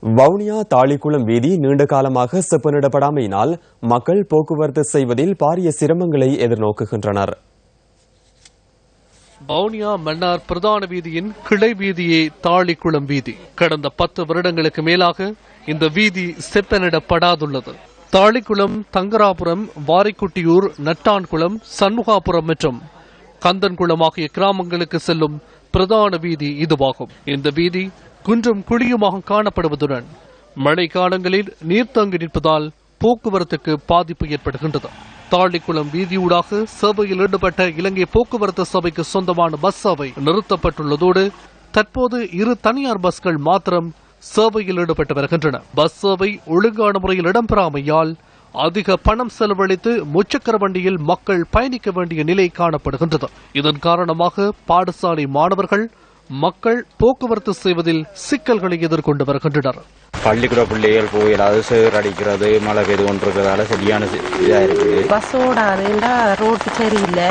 வவுனியா தாளிக்குளம் வீதி நீண்ட காலமாக செப்பனிடப்படாமையினால் மக்கள் போக்குவரத்து செய்வதில் பாரிய சிரமங்களை எதிர்நோக்குகின்றனர். வவுனியா மன்னார் பிரதான வீதியின் கிளை வீதியே தாளிக்குளம் வீதி. கடந்த 10 வருடங்களுக்கு மேலாக இந்த வீதி செப்பனிடப்படாதுள்ளது. தாளிக்குளம், தங்கராபுரம், வாரிக்குட்டியூர், நட்டான்குளம், சண்முகாபுரம் மற்றும் கந்தன்குளம் ஆகிய கிராமங்களுக்கு செல்லும் பிரதான வீதி இதுவாகும். இந்த வீதி குன்றும் குழியுமாக காணப்படுவதுடன் மழை காலங்களில் நீர் தங்கி நிற்பதால் போக்குவரத்துக்கு பாதிப்பு ஏற்படுகின்றது. தாளிக்குளம் வீதியூடாக சேவையில் ஈடுபட்ட இலங்கை போக்குவரத்து சபைக்கு சொந்தமான பஸ் சேவை நிறுத்தப்பட்டுள்ளதோடு தற்போது 2 தனியார் பஸ்கள் மாத்திரம் சேவையில் ஈடுபட்டு வருகின்றன. பஸ் சேவை ஒழுங்கான முறையில் இடம்பெறாமையால் அதிக பணம் செலவழித்து முச்சக்கர வண்டியில் மக்கள் பயணிக்க வேண்டிய நிலை காணப்படுகின்றது. இதன் காரணமாக பாடசாலை மாணவர்கள் மக்கள் போக்குவரத்து செய்வதில் சிக்கல்களை எதிர்கொண்டு வருகின்றனர். பள்ளிக்கூட பிள்ளைகள் போயிடாது, சேர் அடிக்கிறது, மழை பெய்து கொண்டிருக்கிறதால சரியான இதா இருக்குது. பஸ்ஸோட ரோடு சரியில்லை.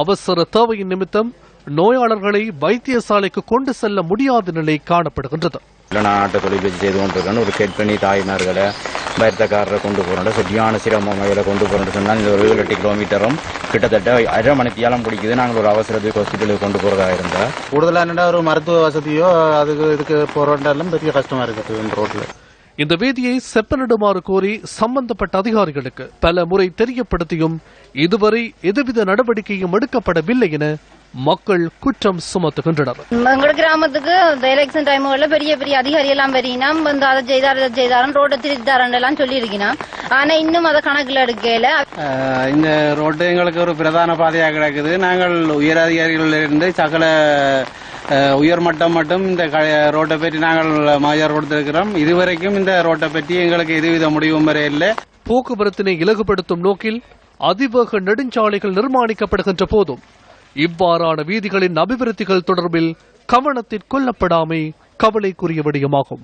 அவசர தேவையின் நிமித்தம் நோயாளர்களை வைத்தியசாலைக்கு கொண்டு செல்ல முடியாத நிலை காணப்படுகின்றது. ஆட்டோ தொழில் செய்து கொண்டிருக்கேன். ஒரு கெட்பணி தாய்மார்களை பயத்தக்காரரை கொண்டு போறோம், சரியான சிரமம் கொண்டு போறோம்னு சொன்னால் இந்த ஒரு 7-8 கிலோமீட்டரும் கிட்டத்தட்ட 1/2 மணித்தியாலம் பிடிக்குது. நாங்கள் ஒரு அவசரத்துக்கு ஹாஸ்பிட்டலுக்கு கொண்டு போறதா இருந்தா கூடுதலான ஒரு மருத்துவ வசதியோ இதுக்கு போறோம் பெரிய கஷ்டமா இருக்குது இந்த ரோட்ல. இந்த வீதியை செப்பனிடுமாறு கோரி சம்பந்தப்பட்ட அதிகாரிகளுக்கு பல முறை தெரியப்படுத்தியும் இதுவரை எதுவித நடவடிக்கையும் எடுக்கப்படவில்லை என மக்கள் குற்றம் சுமத்துகின்றனர். எங்க கிராமத்துக்கு எலெக்ஷன் டைம்ல பெரிய பெரிய அதிகாரி எல்லாம் வரீனா அதை செய்தாரம் ரோட்டை திருத்தாரன் எல்லாம் சொல்லி இருக்கணும். ஆனா இன்னும் அதை கணக்குல எடுக்கல. இந்த ரோட்டு எங்களுக்கு ஒரு பிரதான பாதையாக கிடக்குது. நாங்கள் உயர் அதிகாரிகளில் இருந்து சகல உயர்மட்டம் மட்டும் இந்த ரோட்டை பற்றி நாங்கள் மாஜர் கொடுத்திருக்கிறோம். இதுவரைக்கும் இந்த ரோட்டை பற்றி எங்களுக்கு எதுவித முடிவும் வரை இல்லை. போக்குவரத்தினை இலகுபடுத்தும் நோக்கில் அதிவேக நெடுஞ்சாலைகள் நிர்மாணிக்கப்படுகின்ற போதும் இவ்வாறான வீதிகளின் அபிவிருத்திகள் தொடர்பில் கவனத்தில் கொள்ளப்படாமை கவலைக்குரிய விடயமாகும்.